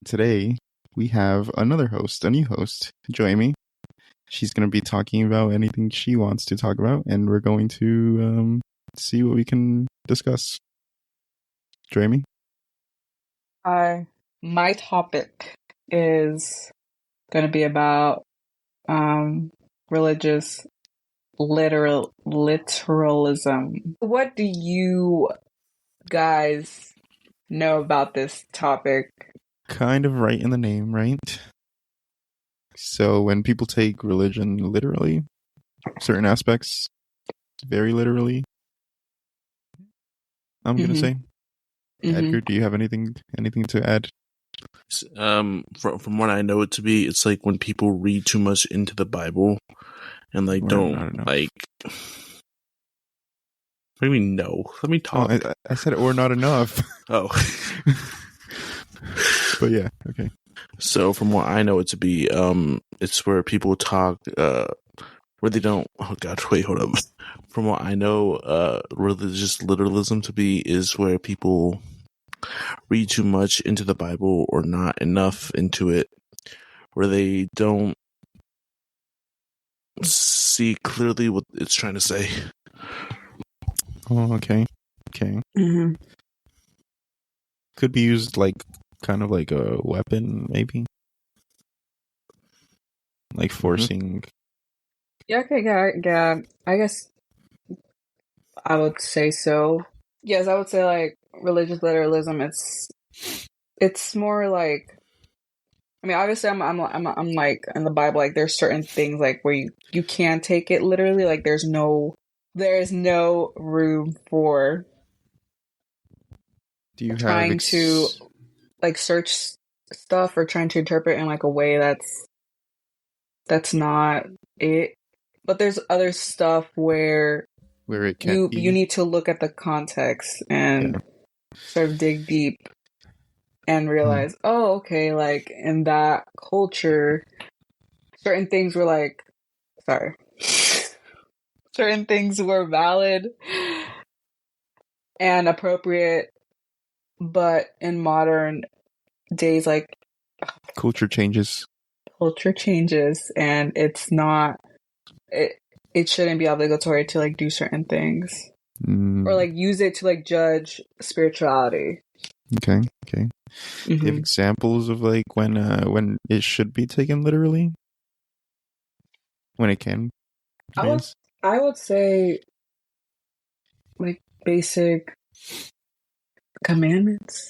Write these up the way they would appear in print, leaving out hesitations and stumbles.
today we have another host, a new host, Joemi. She's going to be talking about anything she wants to talk about, and we're going to see what we can discuss. Joemi? Hi. My topic is going to be about religious literalism. What do you guys know about this topic? Kind of right in the name, right? So when people take religion literally, certain aspects very literally, I'm going to say. Edgar, do you have anything to add? From what I know it to be, it's like when people read too much into the Bible and like don't like. What do you mean no? Let me talk. Oh, I said or not enough. Oh. But yeah, okay. So from what I know it to be, it's where people talk, where they don't. Oh God, wait, hold up. From what I know, religious literalism to be is where people read too much into the Bible or not enough into it, where they don't see clearly what it's trying to say. Oh, okay. Mm-hmm. Could be used like kind of like a weapon, maybe. Like forcing. Yeah, okay, yeah. I guess I would say so. Yes, I would say like religious literalism. It's more like. I mean, obviously, I'm like in the Bible. Like, there's certain things like where you can take it literally. Like, there is no room for trying to like search stuff or trying to interpret in like a way that's not it. But there's other stuff where it can you need to look at the context and sort of dig deep and realize, oh, okay, like in that culture, certain things were like, certain things were valid and appropriate, but in modern days, like culture changes, and it's not. It shouldn't be obligatory to like do certain things or like use it to like judge spirituality. Okay. Do you have examples of like when it should be taken literally? When it can? I would say like basic commandments.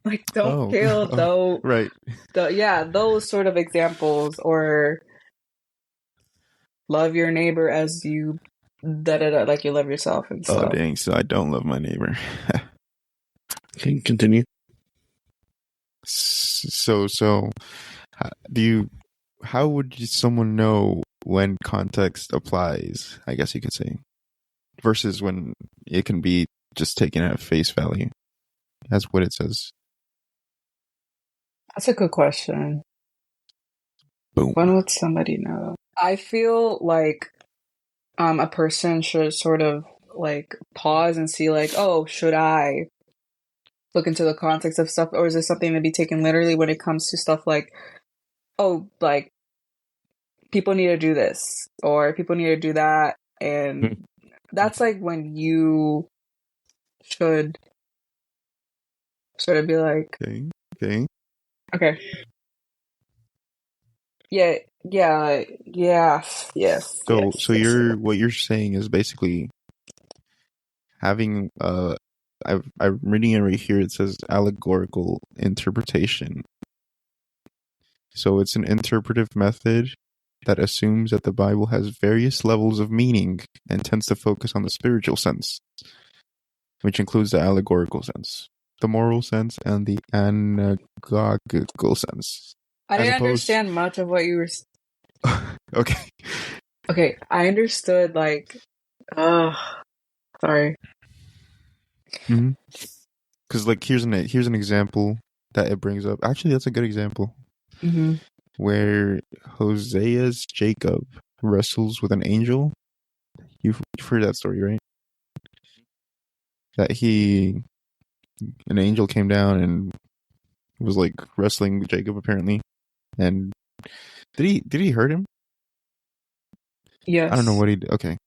Like don't kill, though. Right. Those sort of examples, or love your neighbor as you like you love yourself and stuff. Oh dang, so I don't love my neighbor. Can you continue? So how would someone know when context applies, I guess you could say, versus when it can be just taken at face value? That's what it says. That's a good question. Boom. When would somebody know? I feel like a person should sort of like pause and see like, oh, should I look into the context of stuff, or is this something to be taken literally when it comes to stuff like, oh, like people need to do this or people need to do that, and that's like when you should sort of be like, okay. Yes. So what you're saying is basically having I'm reading it right here. It says allegorical interpretation. So it's an interpretive method that assumes that the Bible has various levels of meaning and tends to focus on the spiritual sense, which includes the allegorical sense, the moral sense, and the anagogical sense. I didn't understand much of what you were. Okay. Okay, I understood like. Sorry. Because like here's an example that it brings up. Actually, that's a good example. Where Hosea's Jacob wrestles with an angel. You've heard that story, right? That an angel came down and was like wrestling with Jacob apparently. And did he hurt him? Yes. I don't know what he did. Okay.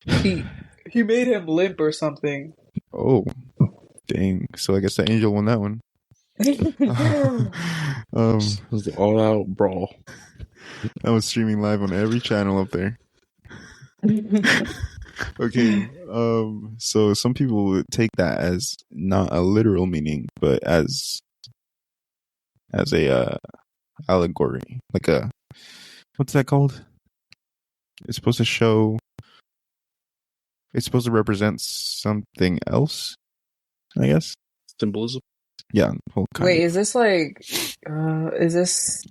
He made him limp or something. Oh, dang. So I guess the angel won that one. It was an all-out brawl. I was streaming live on every channel up there. Okay. So some people would take that as not a literal meaning, but as a allegory, like a, what's that called? It's supposed to show. It's supposed to represent something else, I guess. Symbolism. Yeah. Well, Wait, is this like, is this,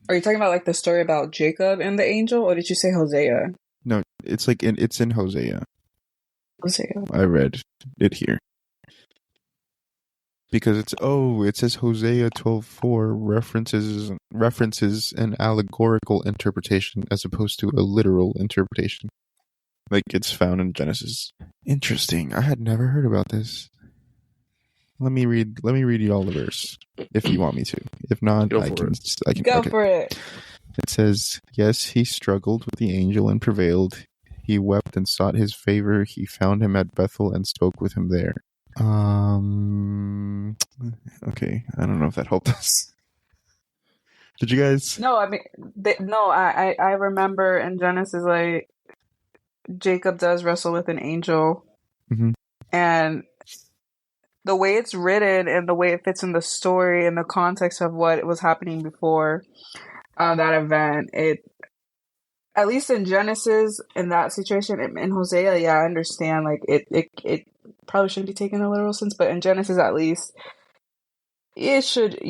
are you talking about like the story about Jacob and the angel, or did you say Hosea? No, it's like it's in Hosea. Hosea. I read it here. Because it says Hosea 12:4 references an allegorical interpretation as opposed to a literal interpretation. Like it's found in Genesis. Interesting. I had never heard about this. Let me read you all the verse if you want me to. If not, I can Go okay. for it. It says, "Yes, he struggled with the angel and prevailed. He wept and sought his favor. He found him at Bethel and spoke with him there." Okay, I don't know if that helped us. Did you guys? No, I mean, I remember in Genesis, like, Jacob does wrestle with an angel, and the way it's written and the way it fits in the story and the context of what was happening before that event, it, at least in Genesis, in that situation, in Hosea, yeah, I understand, like, it probably shouldn't be taken in a literal sense, but in Genesis, at least, it should,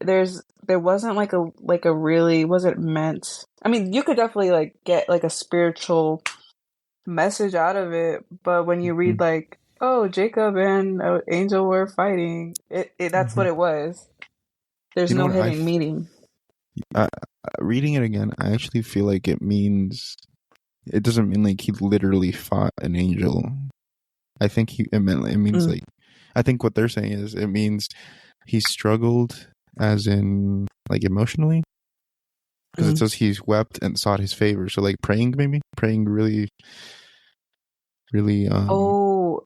there wasn't like a really, wasn't meant, I mean, you could definitely like get like a spiritual message out of it, but when you read like, oh, Jacob and an angel were fighting, that's what it was. There's no hidden meaning. Reading it again, I actually feel like it doesn't mean like he literally fought an angel. I think it means like, I think what they're saying is it means he struggled as in like emotionally, because it says he wept and sought his favor. So like praying really, really. Oh,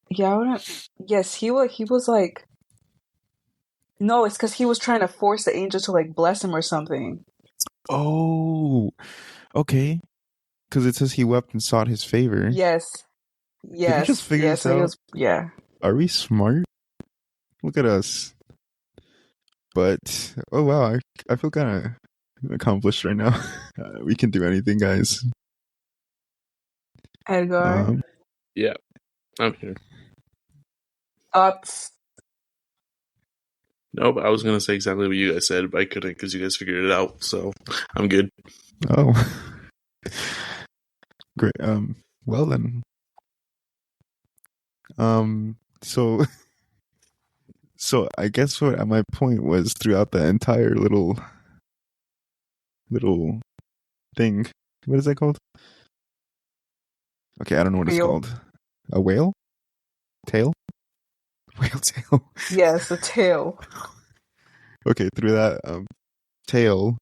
yeah. Yes, he was like. No, it's because he was trying to force the angel to like bless him or something. Oh, okay. Because it says he wept and sought his favor. Yes. Did we just figure this out? Yeah. Are we smart? Look at us. But, oh wow, I feel kind of accomplished right now. We can do anything, guys. Edgar? Yeah, I'm here. Thoughts? Nope, I was going to say exactly what you guys said, but I couldn't because you guys figured it out, so I'm good. Oh. Great. Well then. So I guess what my point was throughout the entire little thing. What is that called? Okay, I don't know what it's called. A whale? Tail? Whale tail. Yes, a tail. Okay, through that tail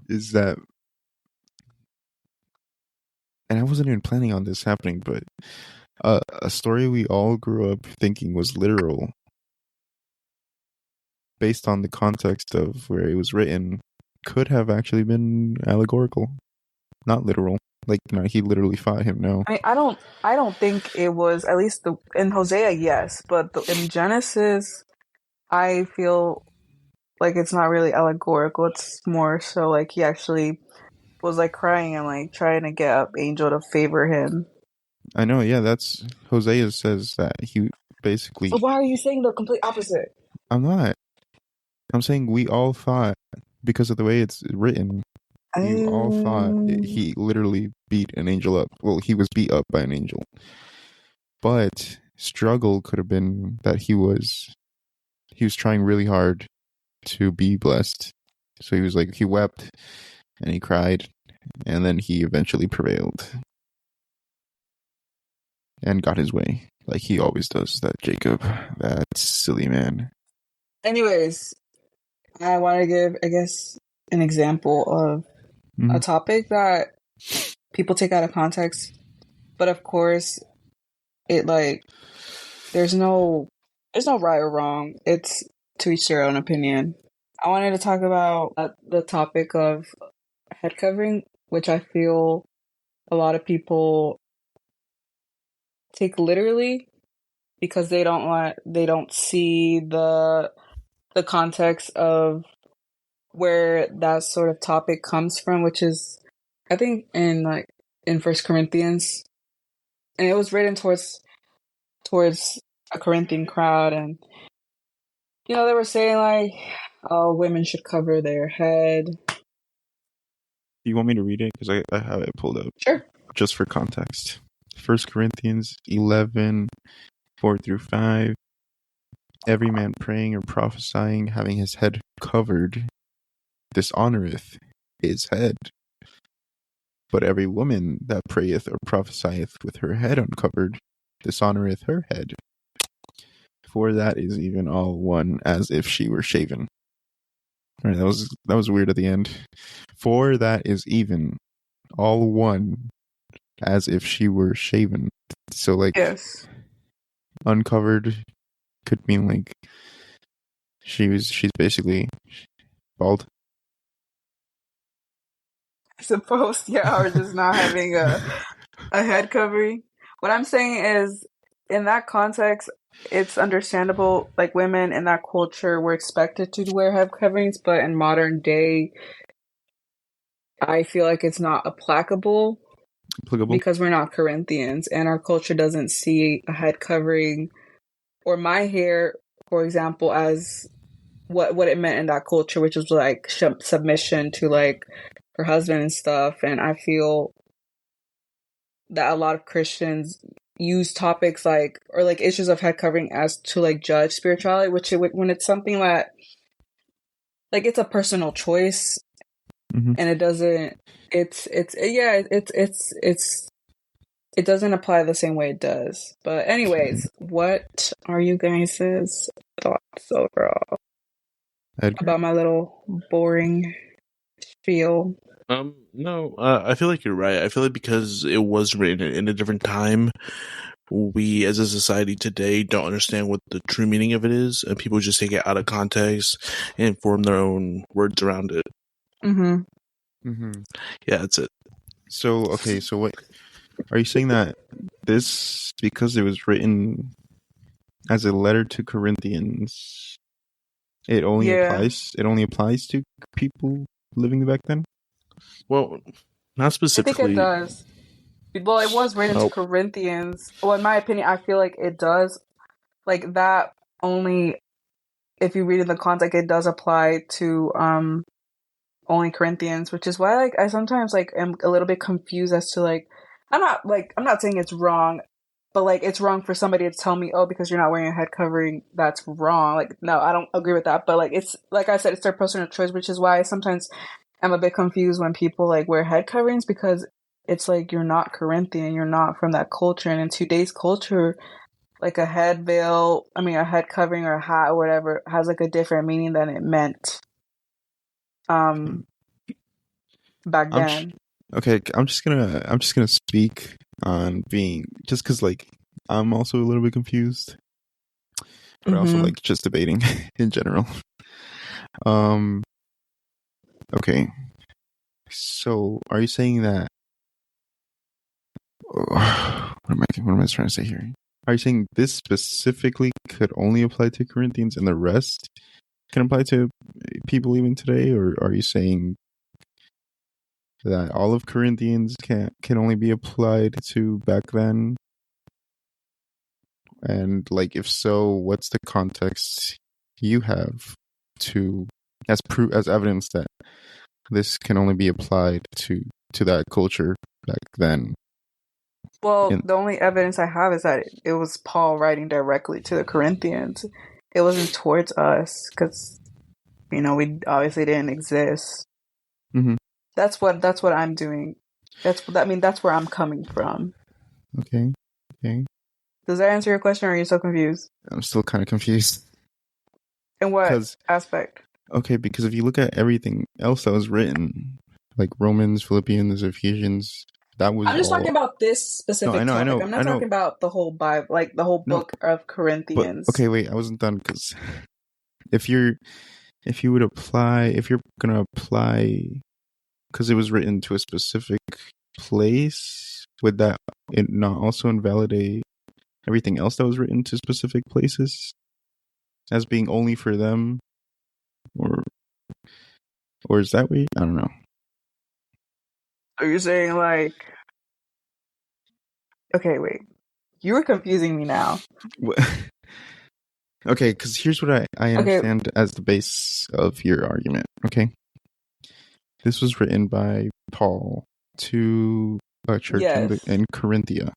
is that, and I wasn't even planning on this happening, but a story we all grew up thinking was literal, based on the context of where it was written, could have actually been allegorical, not literal. Like, he literally fought him. No, I mean, I don't think it was, at least in Hosea, yes, but in Genesis, I feel like it's not really allegorical. It's more so like he actually was like crying and like trying to get up angel to favor him. I know. Yeah, that's Hosea says that he basically. So why are you saying the complete opposite? I'm not. I'm saying we all thought, because of the way it's written, we all thought he literally beat an angel up. Well, he was beat up by an angel. But struggle could have been that he was trying really hard to be blessed. So he wept and he cried, and then he eventually prevailed. and got his way, like he always does. That Jacob, that silly man. Anyways, I want to give, I guess, an example of a topic that people take out of context, but of course, it like there's no right or wrong. It's to each their own opinion. I wanted to talk about the topic of head covering, which I feel a lot of people take literally because they don't see the context of where that sort of topic comes from, which is I think in First Corinthians, and it was written towards a Corinthian crowd, and they were saying like, oh, women should cover their head. Do you want me to read it? Because I have it pulled up. Sure. Just for context. 1 Corinthians 11, 4 through 5. Every man praying or prophesying, having his head covered, dishonoreth his head. But every woman that prayeth or prophesieth with her head uncovered, dishonoreth her head. For that is even all one, as if she were shaven. All right, that was weird at the end. For that is even all one, as if she were shaven. So like, yes, uncovered could mean like she's basically bald. I suppose, yeah, or just not having a head covering. What I'm saying is, in that context, it's understandable. Like women in that culture were expected to wear head coverings, but in modern day, I feel like it's not applicable because we're not Corinthians, and our culture doesn't see a head covering or my hair, for example, as what it meant in that culture, which was like submission to like her husband and stuff. And I feel that a lot of Christians use topics like or like issues of head covering as to like judge spirituality, which when it's something that like it's a personal choice, and it doesn't. It doesn't apply the same way it does. But anyways, what are you guys' thoughts overall about my little boring spiel? No, I feel like you're right. I feel like because it was written in a different time, we as a society today don't understand what the true meaning of it is, and people just take it out of context and form their own words around it. Yeah, that's it. So, okay, so what are you saying that this, because it was written as a letter to Corinthians, it only applies to people living back then? Well, not specifically. I think it does. Well, it was written to Corinthians. Well, in my opinion, I feel like it does. Like that only, if you read in the context, it does apply to only Corinthians, which is why like I sometimes like am a little bit confused as to like I'm not saying it's wrong, but like it's wrong for somebody to tell me, oh, because you're not wearing a head covering, that's wrong. Like no, I don't agree with that. But like it's like I said, it's their personal choice, which is why sometimes I'm a bit confused when people like wear head coverings, because it's like you're not Corinthian, you're not from that culture, and in today's culture, like a head covering or a hat or whatever has like a different meaning than it meant back then. I'm just gonna speak on being, just because like I'm also a little bit confused, but also like just debating in general. Okay, so are you saying that? What am I trying to say here? Are you saying this specifically could only apply to Corinthians and the rest can apply to people even today, or are you saying that all of Corinthians can only be applied to back then? And like, if so, what's the context you have to as evidence that this can only be applied to that culture back then? Well, the only evidence I have is that it was Paul writing directly to the Corinthians. It wasn't towards us because, we obviously didn't exist. That's what I'm doing. That's where I'm coming from. Okay. Okay. Does that answer your question, or are you so confused? I'm still kind of confused. In what 'Cause- aspect? Okay, because if you look at everything else that was written, like Romans, Philippians, Ephesians, that was I'm just all. talking about this specific I topic. know, I'm not I know. talking about the whole Bible, like the whole No, book of but Corinthians. okay, wait, I wasn't done because if you're if you would apply, if you're gonna apply, because it was written to a specific place, would that it not also invalidate everything else that was written to specific places as being only for them, or is that way? I don't know. Are you saying like? Okay, wait. You were confusing me now. Okay, because here's what I understand as the base of your argument. Okay, this was written by Paul to a church Yes. in Corinthia.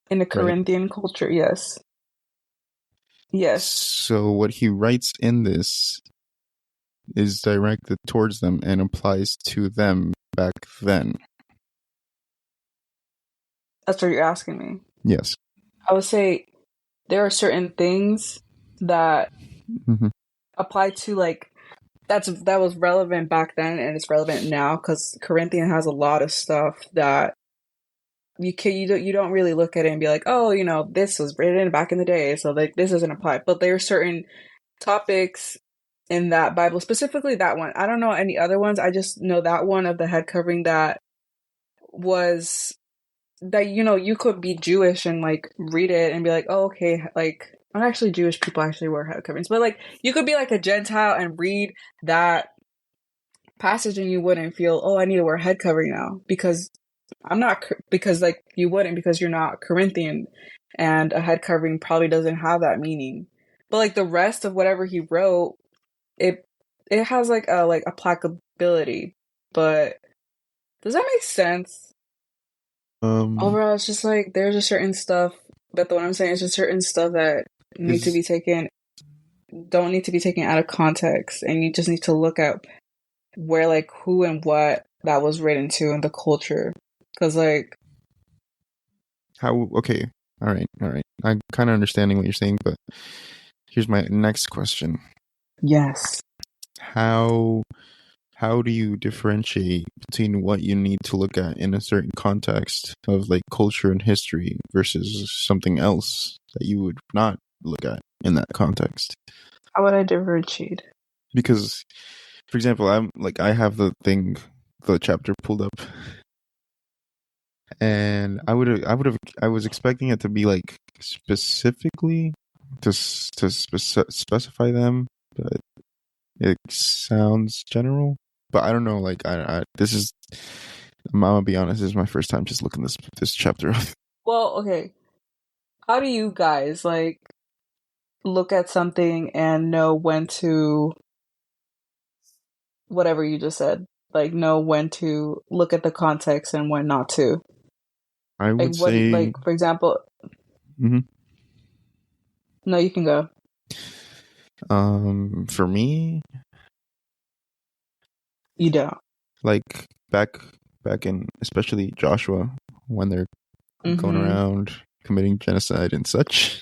In the Right. Corinthian culture, yes. Yes. So what he writes in this is directed towards them and applies to them back then. That's what you're asking me. Yes. I would say there are certain things that Mm-hmm. apply to like that was relevant back then and it's relevant now because Corinthian has a lot of stuff that you don't really look at it and be like, oh, you know, this was written back in the day, so like this doesn't apply. But there are certain topics in that Bible, specifically that one. I don't know any other ones. I just know that one of the head covering that was that, you know, you could be Jewish and like read it and be like, oh, okay, like not actually Jewish people actually wear head coverings, but like you could be like a Gentile and read that passage and you wouldn't feel, oh, I need to wear a head covering now because I'm not, because like you wouldn't because you're not Corinthian and a head covering probably doesn't have that meaning. But like the rest of whatever he wrote, it has like applicability. But does that make sense? Overall, it's just like there's a certain stuff that the one I'm saying is just certain stuff that don't need to be taken out of context, and you just need to look at where like who and what that was written to in the culture, because like how? Okay, all right. I'm kind of understanding what you're saying, but here's my next question. yes, how do you differentiate between what you need to look at in a certain context of like culture and history versus something else that you would not look at in that context? how would I differentiate? Because, for example, I have the chapter pulled up, and I was expecting it to be like specifically to specify them, but it sounds general. But I don't know. Like I'm gonna be honest. This is my first time just looking this chapter up. Well, okay. How do you guys like look at something and know when to whatever you just said? Like know when to look at the context and when not to. I Like would what say, like for example, mm-hmm. No, you can go. For me, You don't. like back in especially Joshua when they're going around committing genocide and such.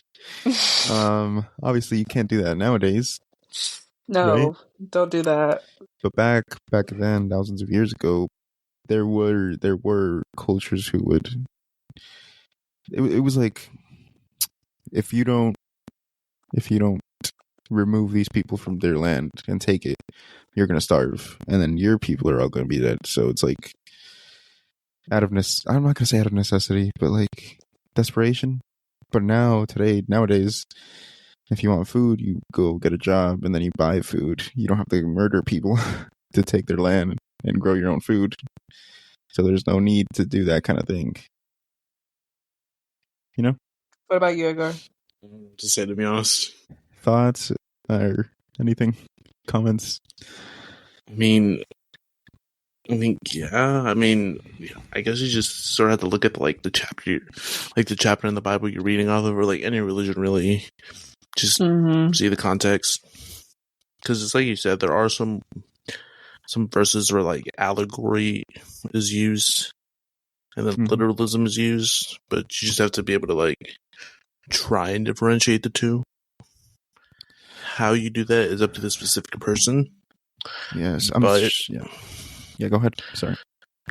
Obviously you can't do that nowadays. No, right? Don't do that. But back then, thousands of years ago, there were cultures who would. It was like if you don't remove these people from their land and take it, you're gonna starve, and then your people are all gonna be dead. So it's like I'm not gonna say out of necessity, but like desperation. But nowadays, if you want food, you go get a job and then you buy food. You don't have to murder people to take their land and grow your own food. So there's no need to do that kind of thing. You know? What about you, Edgar? To say, to be honest, thoughts or anything? Comments? I mean, yeah. I mean, I guess you just sort of have to look at the chapter in the Bible you're reading off of, or like any religion, really. Just see the context, because it's like you said, there are some verses where like allegory is used, and then literalism is used, but you just have to be able to like try and differentiate the two. How you do that is up to the specific person. Yes, yeah. Go ahead. Sorry.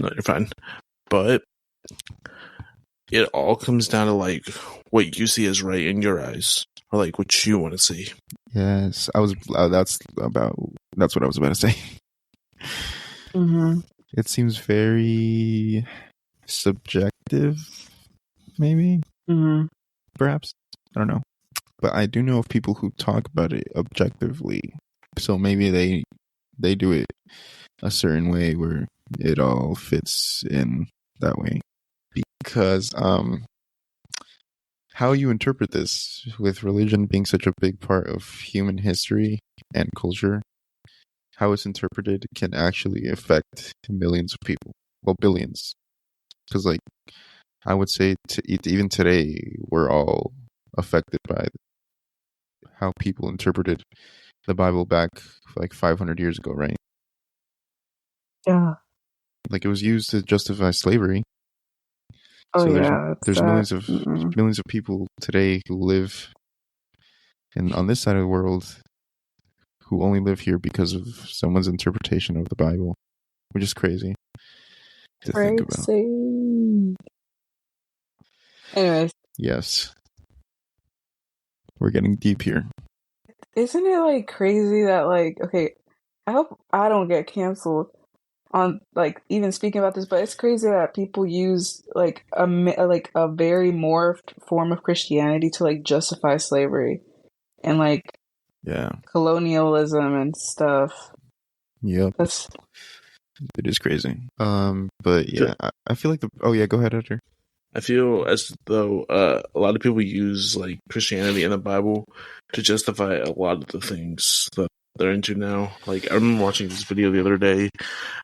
No, you're fine. But it all comes down to like what you see as right in your eyes, or like what you want to see. Yes, that's what I was about to say. Mm-hmm. It seems very subjective, maybe, perhaps. I don't know, but I do know of people who talk about it objectively. So maybe they do it a certain way where it all fits in that way. Because how you interpret this, with religion being such a big part of human history and culture, how it's interpreted can actually affect millions of people. Well, billions. Because, like, I would say even today, we're all affected by how people interpreted the Bible back like 500 years ago, right? Yeah. Like, it was used to justify slavery. Oh So yeah, there's millions of people today who live on this side of the world who only live here because of someone's interpretation of the Bible, which is crazy to think about. Anyways, yes, we're getting deep here. isn't it like crazy that like, okay, I hope I don't get canceled on like even speaking about this, but it's crazy that people use like a very morphed form of Christianity to like justify slavery and like colonialism and stuff. Yep. It is crazy. But yeah, I feel like go ahead, Edgar. I feel as though a lot of people use like Christianity and the Bible to justify a lot of the things that they're into now. Like I remember watching this video the other day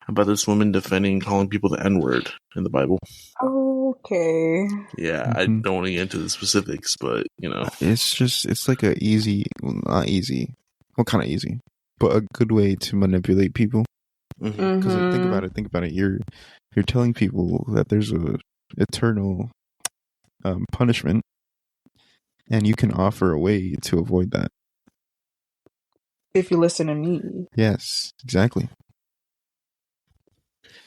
about this woman defending calling people the N-word in the Bible. Okay. Yeah, I don't want to get into the specifics, but you know, it's like a easy, well, not easy, well, kind of easy, but a good way to manipulate people. Because think about it. You're telling people that there's a eternal punishment, and you can offer a way to avoid that if you listen to me. Yes, exactly.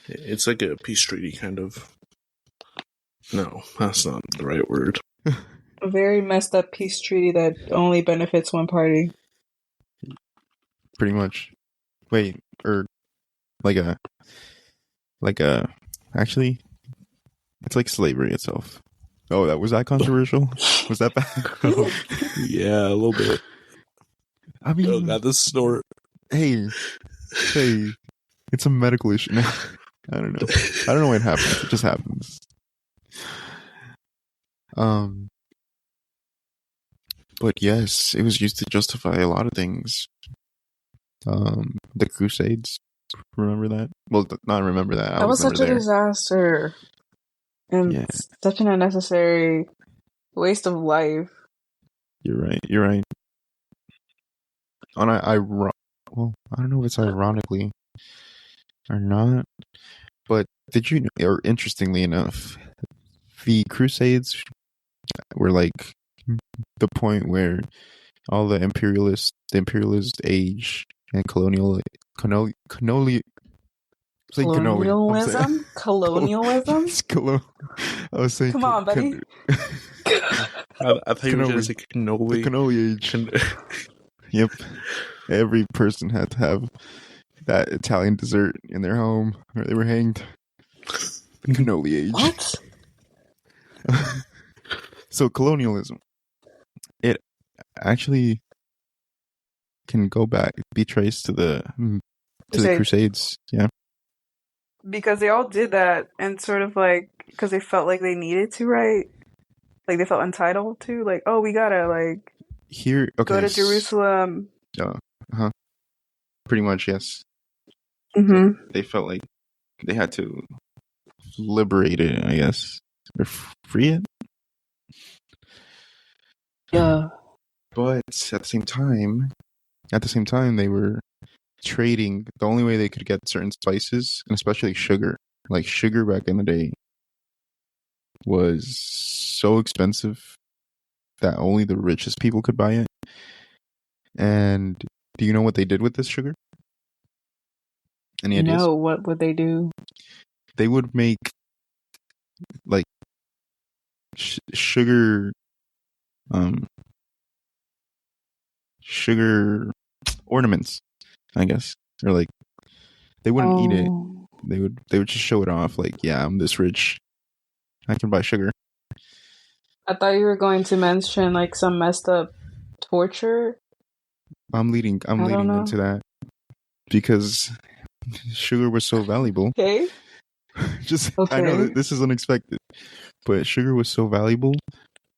It's like a peace treaty, kind of. No, that's not the right word. A very messed up peace treaty that only benefits one party. Pretty much. Wait, or actually, it's like slavery itself. Oh, was that controversial? Was that bad? Yeah, a little bit. I mean, oh god, this snort. Hey, it's a medical issue now. I don't know what happens. It just happens. But yes, it was used to justify a lot of things. The Crusades. Remember that? Well, not remember that. That was such a disaster. And such an unnecessary waste of life. You're right. Well, I don't know if it's ironically or not, but did you know, or interestingly enough, the Crusades were like the point where all the imperialist age and colonialism. I was saying, come on, buddy. I thought you were going to say cannoli. The cannoli age. Yep. Every person had to have that Italian dessert in their home, or they were hanged. The cannoli age. What? So colonialism, it actually can be traced to the Crusades. Yeah. Because they all did that, and sort of like because they felt like they needed to, right? Like they felt entitled to, like, oh, we gotta like go to Jerusalem. Pretty much, yes. Mm-hmm. So they felt like they had to liberate it, I guess, or free it. Yeah. But at the same time, they were trading. The only way they could get certain spices, and especially sugar, like sugar back in the day, was so expensive that only the richest people could buy it. And do you know what they did with this sugar? Any ideas? No, what would they do? They would make like sugar sugar ornaments, I guess. Or like they wouldn't eat it. They would just show it off like, yeah, I'm this rich. I can buy sugar. I thought you were going to mention like some messed up torture. I'm leading into that because sugar was so valuable. Okay. I know this is unexpected, but sugar was so valuable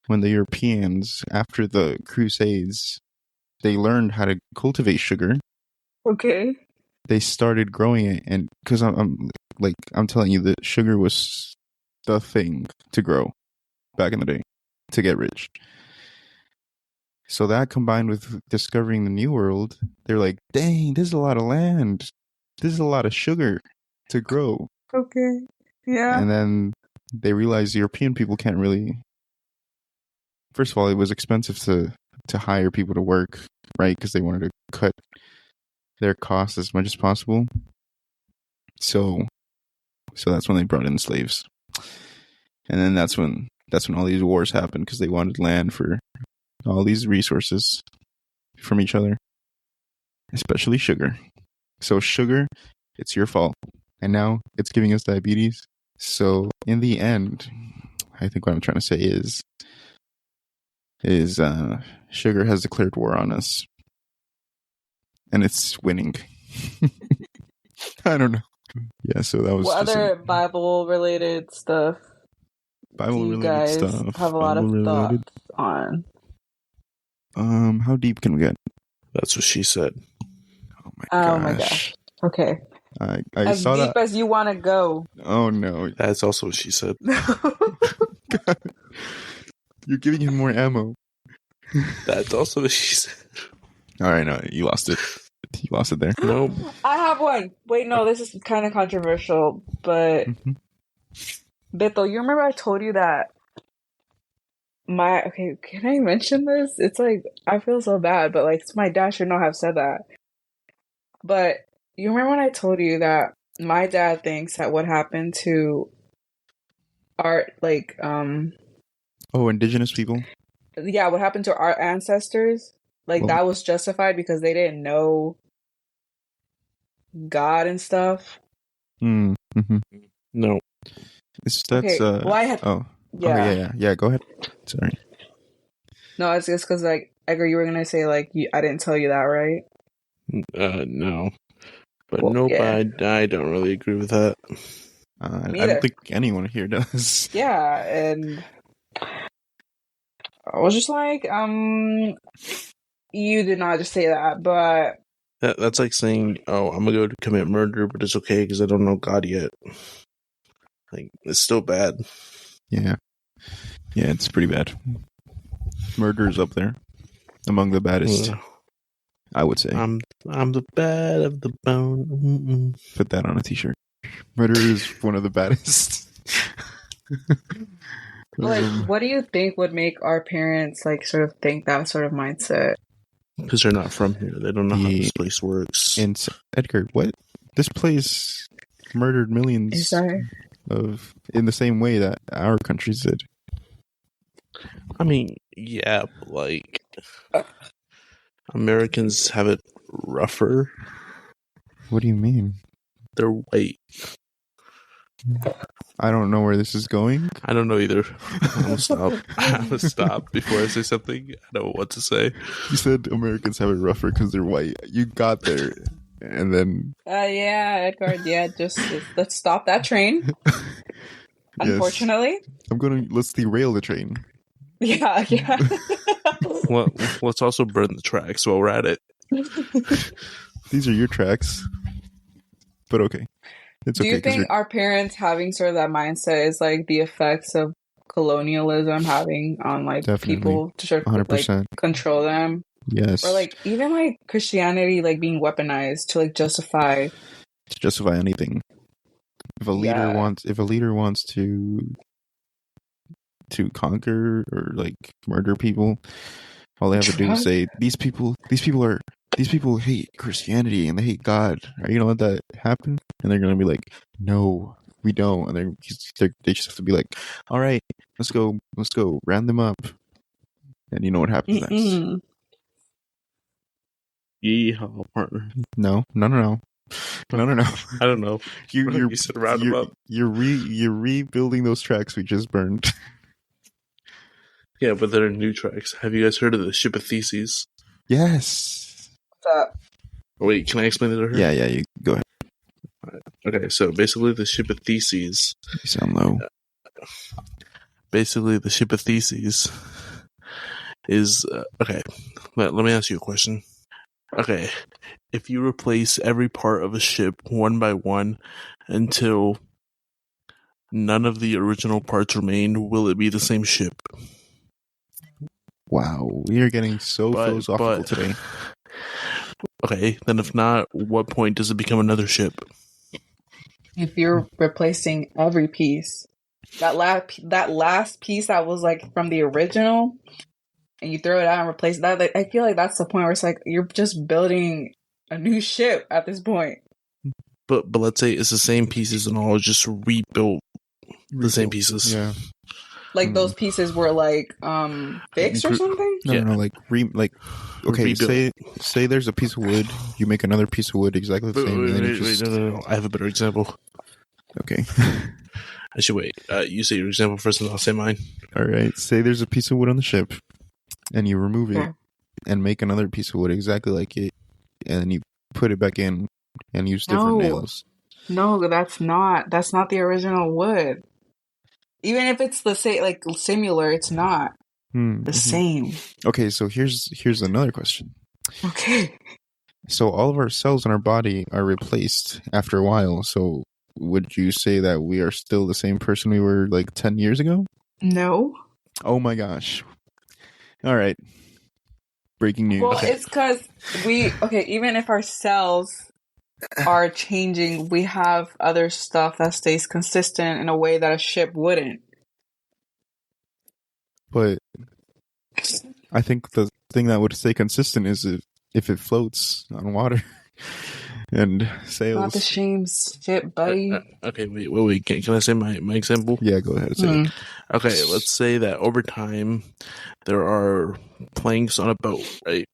when the Europeans, after the Crusades, they learned how to cultivate sugar. Okay. They started growing it, and because I'm telling you that sugar was the thing to grow back in the day to get rich. So that combined with discovering the New World, they're like, dang, this is a lot of land. This is a lot of sugar to grow. Okay. Yeah. And then they realized European people can't really... First of all, it was expensive to hire people to work, right? Because they wanted to cut their costs as much as possible. So that's when they brought in slaves. And then that's when all these wars happened, because they wanted land for all these resources from each other, especially sugar. So sugar, it's your fault. And now it's giving us diabetes. So in the end, I think what I'm trying to say is sugar has declared war on us. And it's winning. I don't know. Yeah, so that was... What other Bible-related stuff do you guys have a lot of thoughts on? How deep can we get? That's what she said. Oh my gosh. Okay. I as saw deep that. as you want to go. Oh no. That's also what she said. God. You're giving him more ammo. That's also what she said. Alright, no, you lost it. You lost it there. Nope. I have one. Wait, no, this is kind of controversial, but Beto, you remember I told you that okay, can I mention this? It's like, I feel so bad, but like, my dad should not have said that. But you remember when I told you that my dad thinks that what happened to art, like, indigenous people? Yeah, what happened to our ancestors, like, that was justified because they didn't know God and stuff? Mm-hmm. No. That's, okay, well, I had... Yeah. Okay, yeah, go ahead. Sorry. No, it's just because, like, Edgar, you were going to say, like, I didn't tell you that, right? No. But well, nope, yeah. I don't really agree with that. I don't think anyone here does. Yeah, and I was just like, you did not just say that, but... That's like saying, oh, I'm going to go to commit murder, but it's okay because I don't know God yet. Like, it's still bad. Yeah. Yeah, it's pretty bad. Murder is up there among the baddest, I would say. I'm the bad of the bone. Mm-mm. Put that on a t-shirt. Murder is one of the baddest. Like, what do you think would make our parents, like, sort of think that sort of mindset? Because they're not from here. They don't know how this place works. And Edgar, what? This place murdered millions in the same way that our countries did. I mean, yeah, but like, Americans have it rougher. What do you mean? They're white. I don't know where this is going. I don't know either. I'm gonna stop. I'm gonna stop before I say something. I don't know what to say. You said Americans have it rougher because they're white. You got there, and then... yeah, Edgar, yeah, just let's stop that train. Unfortunately. Let's derail the train. Yeah. Well, let's also burn the tracks while we're at it. These are your tracks. But okay. It's Do you think our parents having sort of that mindset is like the effects of colonialism having on like people to sort of like control them? Yes. Or like even like Christianity like being weaponized to like justify anything. If a leader wants to to conquer or like murder people. All they have to do is say these people hate Christianity and they hate God. Are you gonna let that happen? And they're gonna be like, no, we don't. And they just have to be like, all right, let's go, round them up. And you know what happens next? Yeehaw, partner. No. I don't know. You said round them up. You're rebuilding those tracks we just burned. Yeah, but they're new tracks. Have you guys heard of the Ship of Theses? Yes. Wait, can I explain it to her? Yeah, you go ahead. Right. Okay, so basically the Ship of Theses. You sound low. Basically, the Ship of Theses is okay. Let me ask you a question. Okay, if you replace every part of a ship one by one until none of the original parts remain, will it be the same ship? Wow, we are getting so philosophical today. Okay, then if not, what point does it become another ship? If you're replacing every piece, that last piece that was like from the original, and you throw it out and replace that, like, I feel like that's the point where it's like you're just building a new ship at this point. But let's say it's the same pieces and all, just rebuilt the same pieces. Yeah. Like those pieces were like fixed or something? No, okay, say there's a piece of wood, you make another piece of wood exactly the same. Wait, no. I have a better example. Okay. I should wait. You say your example first and I'll say mine. Alright, say there's a piece of wood on the ship and you remove it and make another piece of wood exactly like it and you put it back in and use different nails. No, that's not the original wood. Even if it's the same, like similar, it's not the same. Okay, so here's another question. Okay. So all of our cells in our body are replaced after a while. So would you say that we are still the same person we were like 10 years ago? No. Oh my gosh. All right. Breaking news. Well, it's because even if our cells are changing, we have other stuff that stays consistent in a way that a ship wouldn't. But I think the thing that would stay consistent is if it floats on water and sails. Not the same ship, buddy. Okay, wait. Can I say my example? Yeah, go ahead. Say it. Okay, let's say that over time there are planks on a boat, right?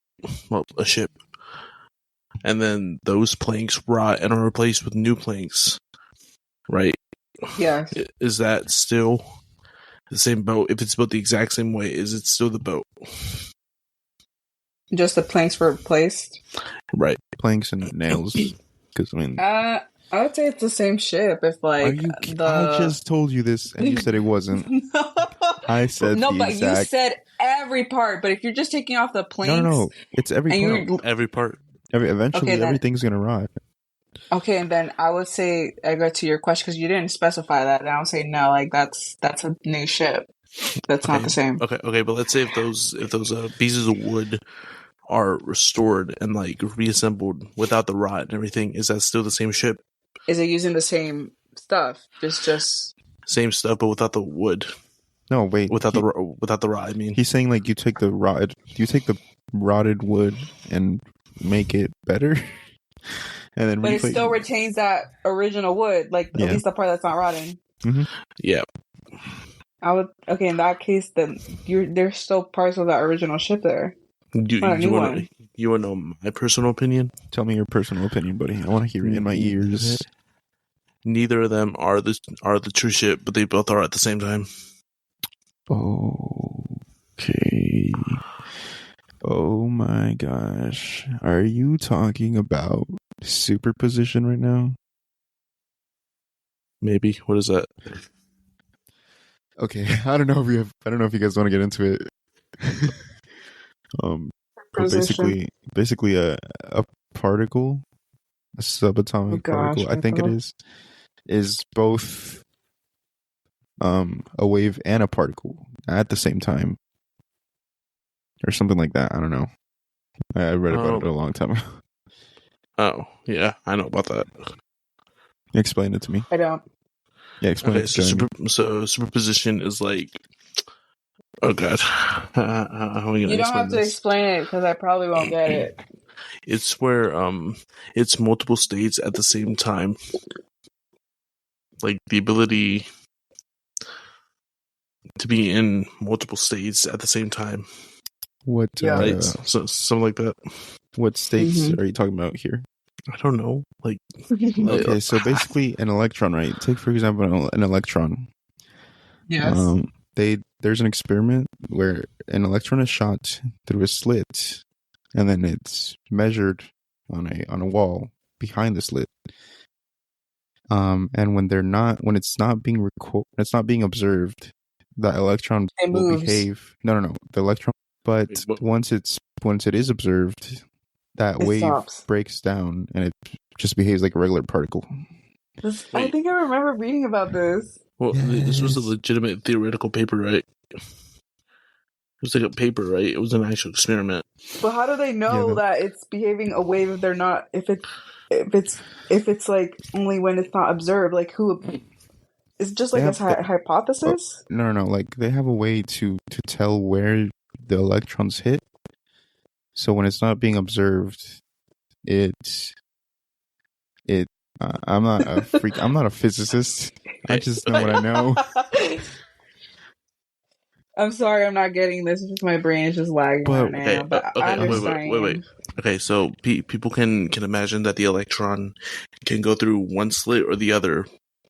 Well, a ship. And then those planks rot and are replaced with new planks, right? Yeah. Is that still the same boat? If it's built the exact same way, is it still the boat? Just the planks were replaced? Right. Planks and nails. Because, I mean... I would say it's the same ship if, like, I just told you this, and you said it wasn't. No. I said you said every part, but if you're just taking off the planks... No. It's every part. Every part. Eventually, everything's going to rot. Okay, and then I would say, I go to your question, because you didn't specify that, and I would say, no, like, that's a new ship. That's not the same. Okay, but let's say if those pieces of wood are restored and, like, reassembled without the rot and everything, is that still the same ship? Is it using the same stuff? It's just... Same stuff, but without the wood. No, wait. Without the rot, I mean. He's saying, like, you take the rotted wood and make it better, and then but it still retains that original wood, like at least the part that's not rotting. Mm-hmm. Yeah, I would. Okay, in that case, then there's still parts of that original ship there. You want to know my personal opinion? Tell me your personal opinion, buddy. I want to hear it in my ears. Neither of them are the true ship, but they both are at the same time. Okay. Oh my gosh. Are you talking about superposition right now? Maybe. What is that? Okay. I don't know if you guys want to get into it. But basically a particle, a subatomic particle, I think it is both a wave and a particle at the same time. Or something like that. I don't know. I read about it a long time ago. Oh, yeah. I know about that. Explain it to me. I don't. Yeah, explain it to me. So superposition is like... Oh God, how are we gonna You don't explain have to this? explain it because I probably won't get it. It's where it's multiple states at the same time, like the ability to be in multiple states at the same time. What Yeah. Right, so something like that. what states Mhm. are you talking about here? I don't know. Like, Okay, so basically an electron, right? Take for example an electron. Yes. There's an experiment where an electron is shot through a slit, and then it's measured on a wall behind the slit. And when it's not being observed, that electron It will moves. behave. No, the electron. But Wait, what? once it is observed, that It wave stops. breaks down and it just behaves like a regular particle. I think I remember reading about this. Well, this was a Yes. legitimate theoretical paper, right? It was like a paper, right? It was an actual experiment. But how do they know that it's behaving a wave if they're not? If it's like only when it's not observed? Like who? It's just like a hypothesis. No. Like they have a way to tell where the electrons hit. So when it's not being observed, it. I'm not a freak. I'm not a physicist. I just know what I know. I'm sorry, I'm not getting this. Just my brain is just lagging right now. But I understand. Wait. Okay, so people can imagine that the electron can go through one slit or the other,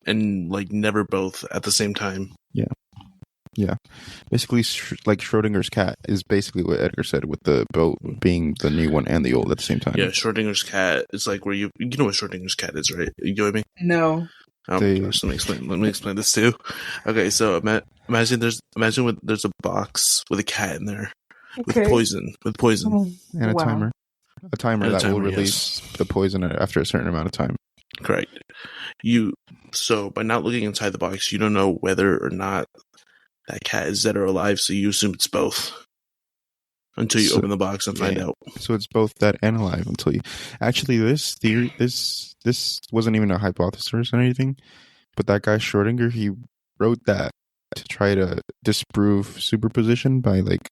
and like never both at the same time. Yeah. Basically, like Schrodinger's cat is basically what Edgar said, with the boat being the new one and the old at the same time. Yeah, Schrodinger's cat is like where you know what Schrodinger's cat is, right? You know what I mean? No. Oh my gosh, let me explain this too. Okay, so imagine there's a box with a cat in there with poison and a timer, that will release the poison after a certain amount of time. Correct. So by not looking inside the box, you don't know whether or not that cat is dead or alive. So you assume it's both until you open the box and find out. So it's both dead and alive until you. Actually, this theory, this wasn't even a hypothesis or anything, but that guy Schrodinger, he wrote that to try to disprove superposition by like,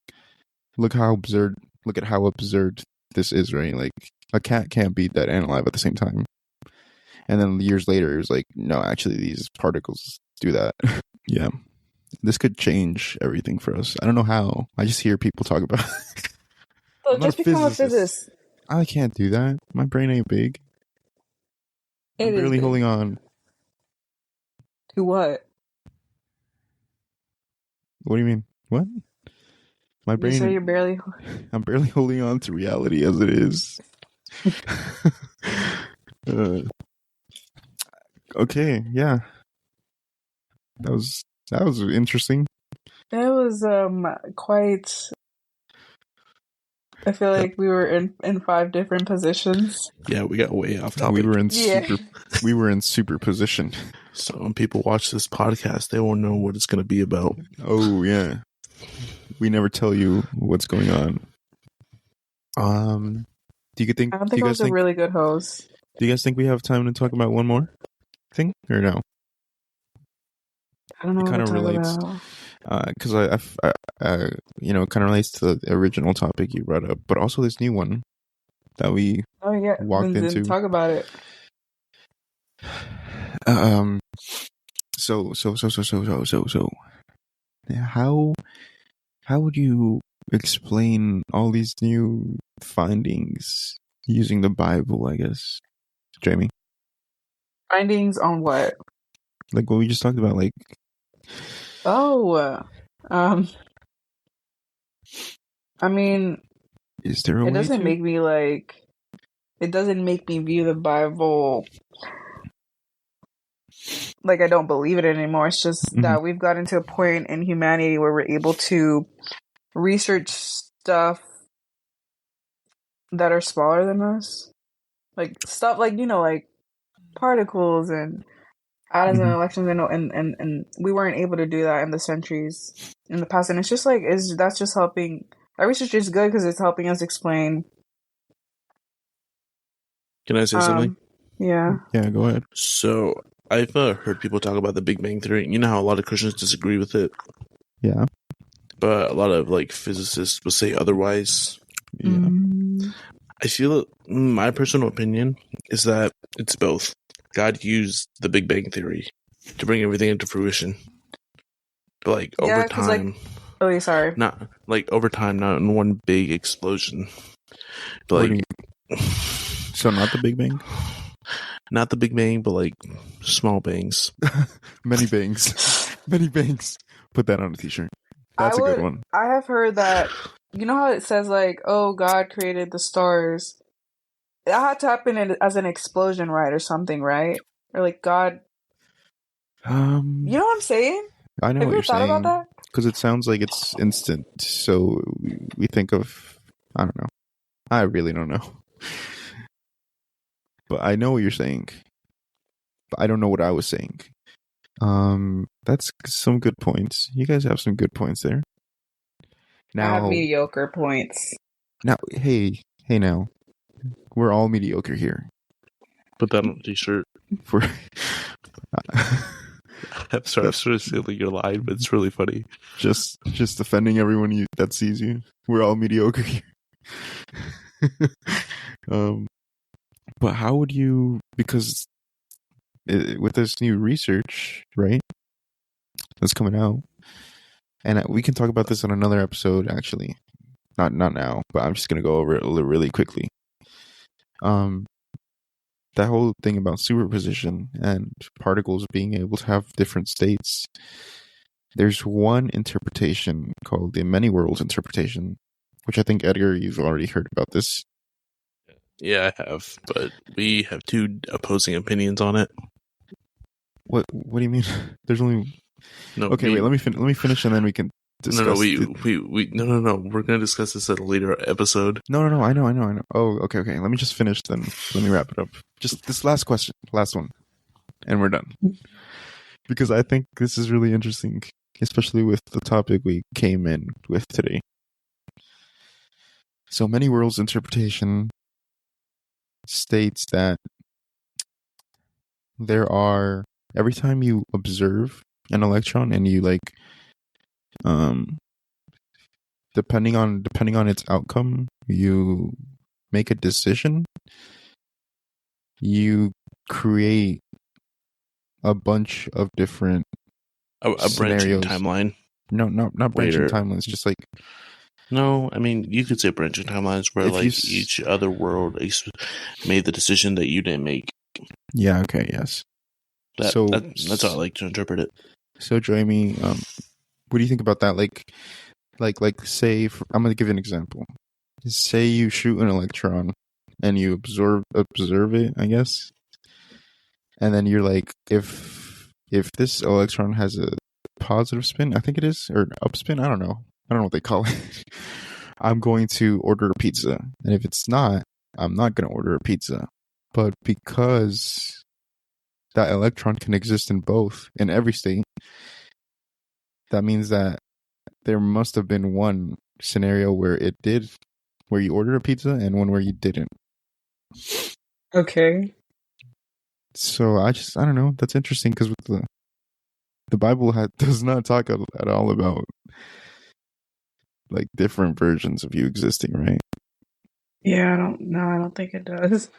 look at how absurd this is, right? Like a cat can't be dead and alive at the same time. And then years later, it was like, no, actually, these particles do that. Yeah. This could change everything for us. I don't know how. I just hear people talk about it. So just become a physicist. I can't do that. My brain ain't big. I'm barely holding on. To what? What do you mean? What? My brain. You say you're barely. I'm barely holding on to reality as it is. Okay, yeah. That was interesting. It was quite. I feel like we were in 5 different positions. Yeah, we got way off topic. We were in superposition. So when people watch this podcast, they won't know what it's going to be about. Oh yeah, we never tell you what's going on. Do you think? I don't think I was a really good host. Do you guys think we have time to talk about one more thing, or no? I don't know. It kind of relates, because I it kind of relates to the original topic you brought up, but also this new one that we walked into. Talk about it. So how would you explain all these new findings using the Bible, I guess, Jamie? Findings on what? Like what we just talked about, like. I mean, is there a way it doesn't make me like. It doesn't make me view the Bible like I don't believe it anymore. It's just that we've gotten to a point in humanity where we're able to research stuff that are smaller than us, like stuff like like particles and atoms and electrons, and we weren't able to do that in the centuries in the past. And it's just like that's just helping. Our research is good because it's helping us explain. Can I say something? Yeah, go ahead. So I've heard people talk about the Big Bang Theory. You know how a lot of Christians disagree with it? Yeah. but a lot of like physicists will say otherwise. Yeah. I feel my personal opinion is that it's both. God used the Big Bang Theory to bring everything into fruition, but like Yeah, over 'cause, like- time, Oh, yeah, sorry. not like over time, not in one big explosion. But What do like, So not the Big Bang? not the Big Bang, but like small bangs. Many bangs. Many bangs. Put that on a t-shirt. That's a good one. I have heard that, you know how it says, like, oh, God created the stars. That had to happen as an explosion, right? Or something, right? Or like God. You know what I'm saying? I know Have what you you're ever thought about saying. that? Because it sounds like it's instant. So we think of, I don't know. I really don't know. But I know what you're saying. But I don't know what I was saying. That's some good points. You guys have some good points there. I have Now, mediocre points. hey now. We're all mediocre here. Put that on a t-shirt. For I'm sorry, I'm sort of stealing your line, but it's really funny. just offending everyone that sees you. We're all mediocre here. But how would you? Because with this new research, right, that's coming out, and we can talk about this on another episode. Actually, not now, but I'm just gonna go over it really quickly. That whole thing about superposition and particles being able to have different states. There's one interpretation called the many worlds interpretation, which I think, Edgar, you've already heard about this. Yeah, I have, but we have two opposing opinions on it. What do you mean? There's only No. Okay, wait. Let me finish, and then we can discuss. No. No. We're gonna discuss this at a later episode. No. I know. Oh, okay. Let me just finish. Then let me wrap it up. Just this last question, last one, and we're done. Because I think this is really interesting, especially with the topic we came in with today. So many worlds interpretation states that there are, every time you observe an electron and you depending on its outcome, you make a decision, you create a bunch of different a branching timeline. No, not branching timelines, just like, no, I mean, you could say branching timelines where each other world made the decision that you didn't make. Yeah, okay, yes. That's how I like to interpret it. So, Jamie, what do you think about that? Like say, I'm going to give you an example. Say you shoot an electron and you observe it, I guess. And then you're like, if this electron has a positive spin, I think it is, or upspin, I don't know what they call it. I'm going to order a pizza. And if it's not, I'm not going to order a pizza. But because that electron can exist in every state, that means that there must have been one scenario where you ordered a pizza and one where you didn't. Okay. So I don't know. That's interesting because with the Bible does not talk at all about like different versions of you existing, right? Yeah, I don't think it does.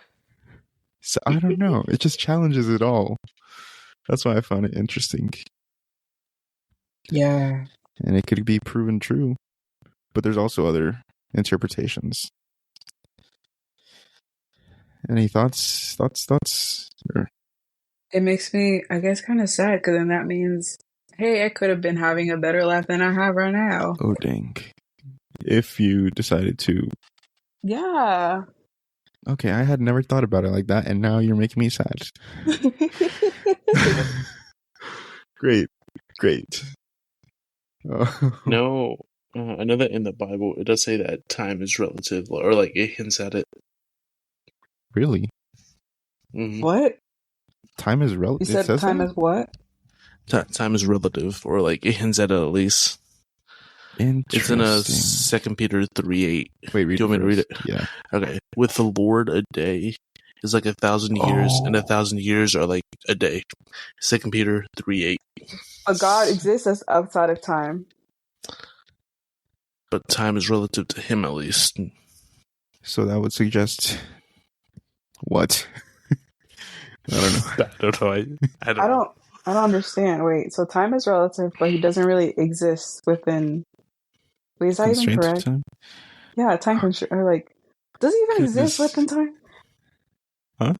So I don't know. It just challenges it all. That's why I found it interesting. Yeah. And it could be proven true. But there's also other interpretations. Any thoughts? Or... It makes me, I guess, kind of sad, because then that means, hey, I could have been having a better life than I have right now. Oh, dang. If you decided to. Yeah. Okay, I had never thought about it like that, and now you're making me sad. Great. No, I know that in the Bible it does say that time is relative, or like it hints at it. Really? Mm-hmm. What? Time is relative? You said time is what? Time is relative, or like it hints at it at least. Interesting. It's in 2 Peter 3:8. Wait, do you want me to read it? Yeah. Okay. With the Lord, a day is like 1,000 years, and 1,000 years are like a day. 2 Peter 3:8. A God exists as outside of time. but time is relative to him, at least. So that would suggest what? I don't know. I don't know. I don't know. I don't understand. Wait, so time is relative, but he doesn't really exist within. Wait, is that even Constraints of correct? time? Yeah, time constraint. Or like, does he even exist within time? Huh?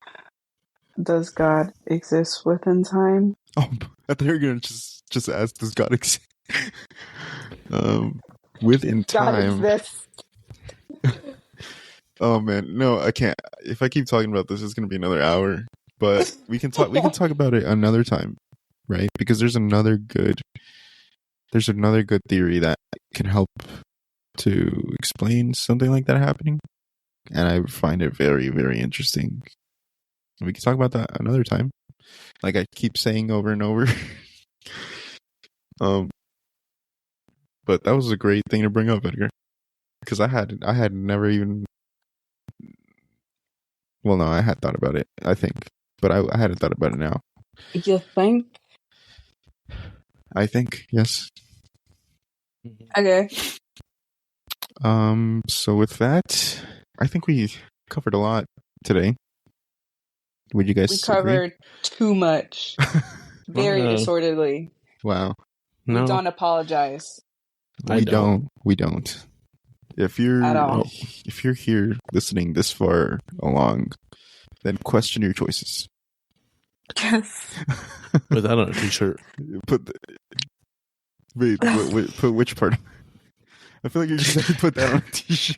Does God exist within time? Oh, I thought you were gonna just ask, does God exist? Within time. God exists. Oh man, no, I can't. If I keep talking about this, it's gonna be another hour. But we can talk. We can talk about it another time, right? Because there's another good theory that can help to explain something like that happening, and I find it very, very interesting. We can talk about that another time. Like I keep saying over and over. But that was a great thing to bring up, Edgar, because I had never even. Well, no, I had thought about it, I think, but I hadn't thought about it now. You think? I think, yes. Okay. So with that, I think we covered a lot today. Would you guys We agree? covered too much. Very disorderly. Wow. We don't apologize. We don't. If At all. you're here listening this far along, then question your choices. Yes. Put that on a t-shirt. Put which part? I feel like you're just saying put that on a t-shirt.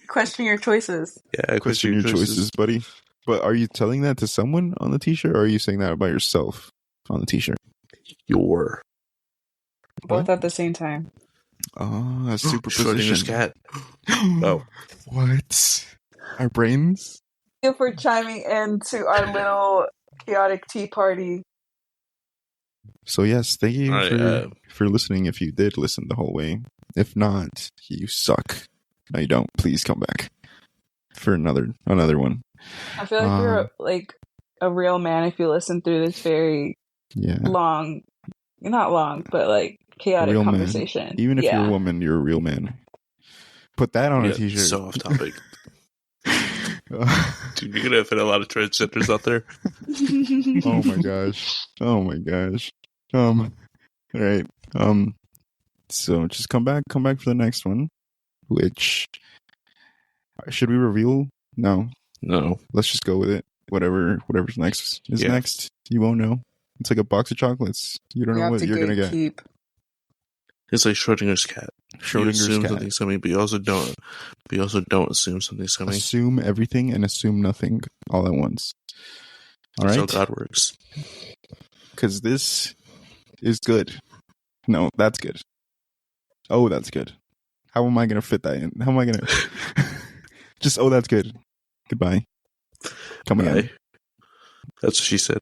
Question your choices. Yeah, question your choices, buddy. But are you telling that to someone on the t-shirt, or are you saying that by yourself on the t-shirt? Both at the same time. Oh, a superposition. Schrodinger's cat. Oh. What? Our brains? Thank you for chiming into our little chaotic tea party. So yes, thank you for listening if you did listen the whole way. If not, you suck. No, you don't. Please come back for another one. I feel like you're like a real man if you listen through this very long, not long, but like chaotic conversation. Man. Even if you're a woman, you're a real man. Put that on a t-shirt. So off topic. Dude, you're gonna offend a lot of transgenders out there. Oh my gosh. All right. So just come back for the next one. Which should we reveal? No. Let's just go with it. Whatever's next is next. You won't know. It's like a box of chocolates. You don't know what you're gonna get. It's like Schrodinger's cat. Schrodinger's cat. Something's coming, but you also don't. Assume something's coming. Assume everything and assume nothing all at once. All right. That's how God works. Because this is good. No, that's good. Oh, that's good. How am I gonna fit that in? How am I gonna? Just that's good. Goodbye. Come again. That's what she said.